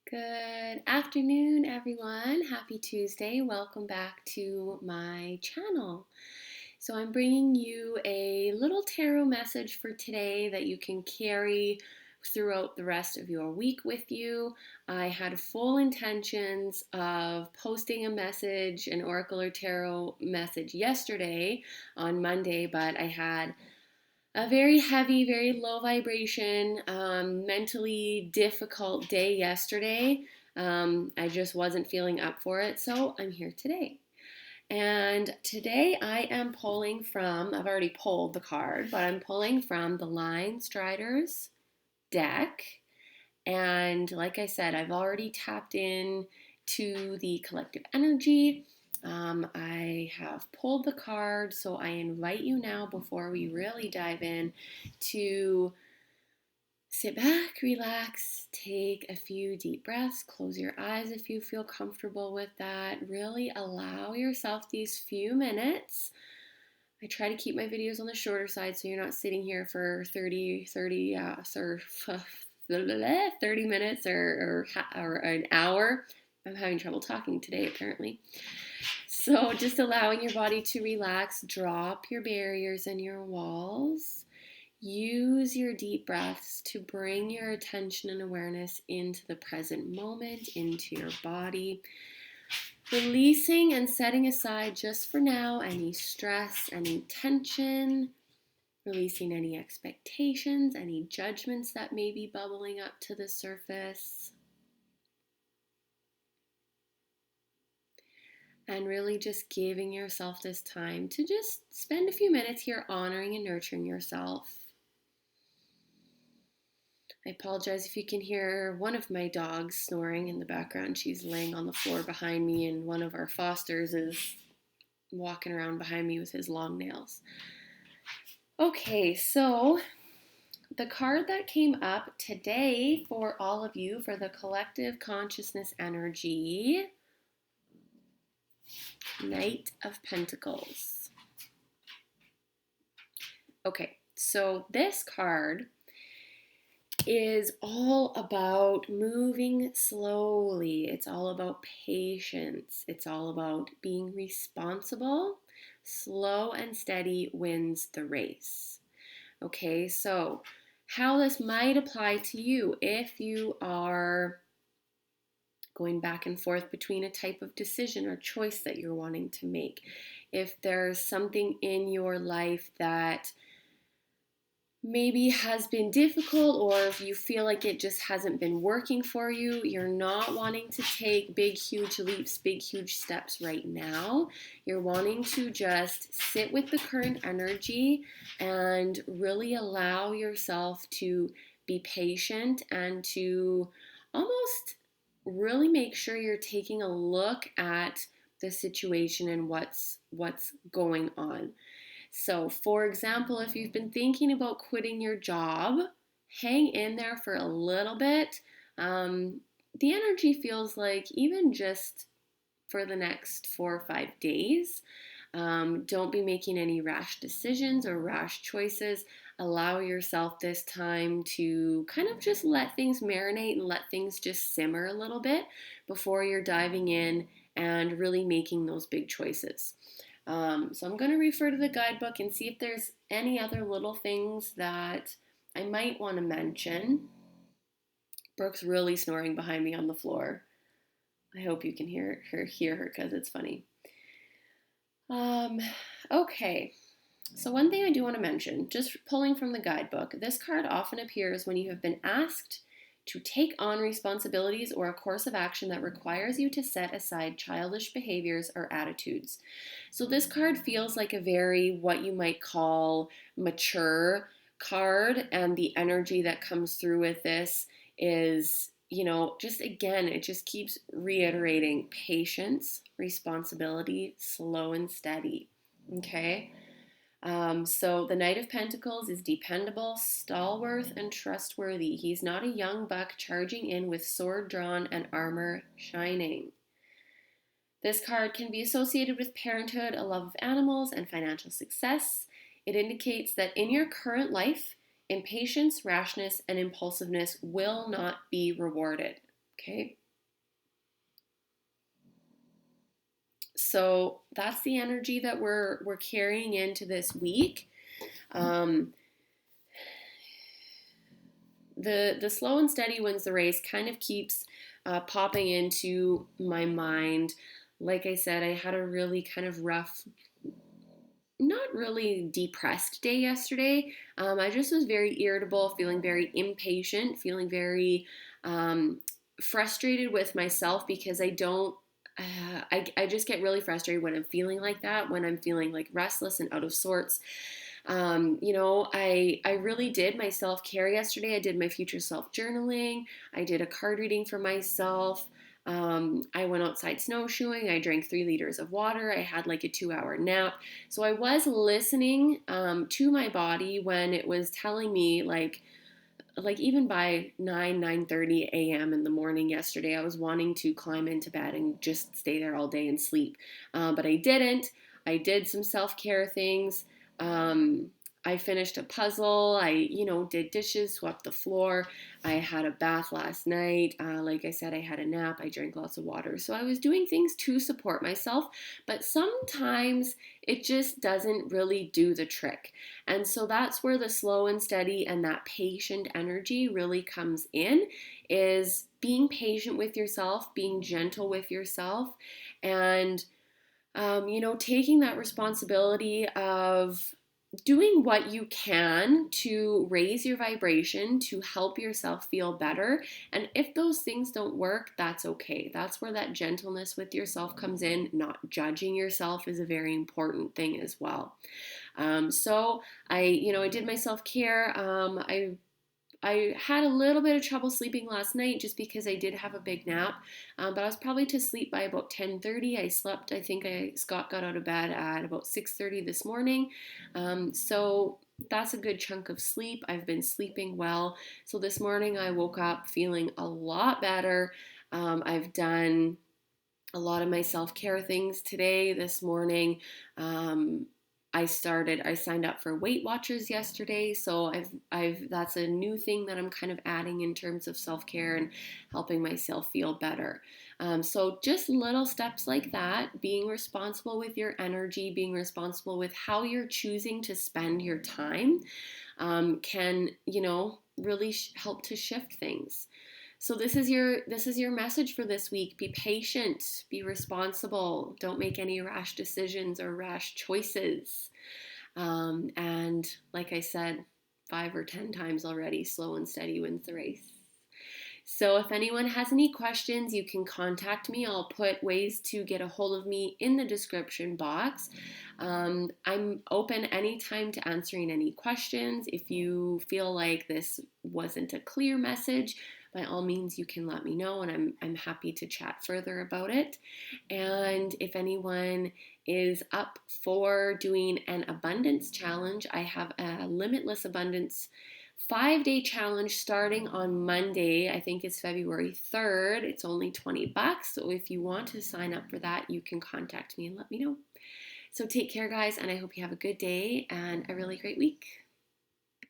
Good afternoon, everyone. Happy Tuesday. Welcome back to my channel. So, I'm bringing you a little tarot message for today that you can carry throughout the rest of your week with you. I had full intentions of posting a message, an oracle or tarot message yesterday on Monday, but I had a very heavy, very low vibration, mentally difficult day yesterday. I just wasn't feeling up for it, so I'm here today. And today I am pulling from, I've already pulled the card, but I'm pulling from the Line Striders deck. And like I said, I've already tapped in to the collective energy. I have pulled the card, so I invite you now, before we really dive in, to sit back, relax, take a few deep breaths, close your eyes if you feel comfortable with that. Really allow yourself these few minutes. I try to keep my videos on the shorter side so you're not sitting here for 30 minutes or an hour. I'm having trouble talking today, apparently. So just allowing your body to relax, drop your barriers and your walls. Use your deep breaths to bring your attention and awareness into the present moment, into your body. Releasing and setting aside just for now any stress, any tension, releasing any expectations, any judgments that may be bubbling up to the surface. And really just giving yourself this time to just spend a few minutes here honoring and nurturing yourself. I apologize if you can hear one of my dogs snoring in the background. She's laying on the floor behind me, and one of our fosters is walking around behind me with his long nails. Okay, so the card that came up today for all of you for the collective consciousness energy, Knight of Pentacles. Okay, so this card is all about moving slowly. It's all about patience. It's all about being responsible. Slow and steady wins the race. Okay, so how this might apply to you if you are going back and forth between a type of decision or choice that you're wanting to make. If there's something in your life that maybe has been difficult, or if you feel like it just hasn't been working for you, you're not wanting to take big, huge leaps, big, huge steps right now. You're wanting to just sit with the current energy and really allow yourself to be patient and to almost really make sure you're taking a look at the situation and what's going on. So, for example, if you've been thinking about quitting your job, hang in there for a little bit. The energy feels like even just for the next 4 or 5 days, don't be making any rash decisions or rash choices. Allow yourself this time to kind of just let things marinate and let things just simmer a little bit before you're diving in and really making those big choices. So I'm going to refer to the guidebook and see if there's any other little things that I might want to mention. Brooke's really snoring behind me on the floor. I hope you can hear her because it's funny. Okay. So one thing I do want to mention, just pulling from the guidebook, this card often appears when you have been asked to take on responsibilities or a course of action that requires you to set aside childish behaviors or attitudes. So this card feels like a very, what you might call, mature card, and the energy that comes through with this is, just again, it just keeps reiterating patience, responsibility, slow and steady. Okay? So the Knight of Pentacles is dependable, stalwart, and trustworthy. He's not a young buck charging in with sword drawn and armor shining. This card can be associated with parenthood, a love of animals, and financial success. It indicates that in your current life, impatience, rashness, and impulsiveness will not be rewarded. Okay. So that's the energy that we're carrying into this week. Um, the slow and steady wins the race kind of keeps popping into my mind. Like I said, I had a really kind of rough, not really depressed day yesterday. I just was very irritable, feeling very impatient, feeling very um, frustrated with myself because I don't. I just get really frustrated when I'm feeling like that, when I'm feeling like restless and out of sorts. I really did my self care yesterday. I did my future self journaling. I did a card reading for myself. I went outside snowshoeing. I drank 3 liters of water. I had like a 2 hour nap. So I was listening to my body when it was telling me like even by 9:30 a.m. in the morning yesterday, I was wanting to climb into bed and just stay there all day and sleep. But I didn't. I did some self-care things. Um, I finished a puzzle. I did dishes, swept the floor. I had a bath last night. Like I said, I had a nap. I drank lots of water. So I was doing things to support myself, but sometimes it just doesn't really do the trick. And so that's where the slow and steady and that patient energy really comes in, is being patient with yourself, being gentle with yourself, and taking that responsibility of doing what you can to raise your vibration, to help yourself feel better. And if those things don't work, that's okay. That's where that gentleness with yourself comes in. Not judging yourself is a very important thing as well. So I did my self care. I had a little bit of trouble sleeping last night just because I did have a big nap, but I was probably to sleep by about 10:30. I slept. I think Scott got out of bed at about 6:30 this morning, so that's a good chunk of sleep. I've been sleeping well, so this morning I woke up feeling a lot better. I've done a lot of my self-care things today, this morning. I signed up for Weight Watchers yesterday, so I've that's a new thing that I'm kind of adding in terms of self-care and helping myself feel better. So just little steps like that, being responsible with your energy, being responsible with how you're choosing to spend your time, can really help to shift things. So this is your message for this week. Be patient, be responsible, don't make any rash decisions or rash choices. And like I said 5 or 10 times already, slow and steady wins the race. So if anyone has any questions, you can contact me. I'll put ways to get a hold of me in the description box. I'm open anytime to answering any questions. If you feel like this wasn't a clear message, by all means, you can let me know, and I'm happy to chat further about it. And if anyone is up for doing an abundance challenge, I have a limitless abundance 5-day challenge starting on Monday. I think it's February 3rd. It's only $20. So if you want to sign up for that, you can contact me and let me know. So take care, guys, and I hope you have a good day and a really great week.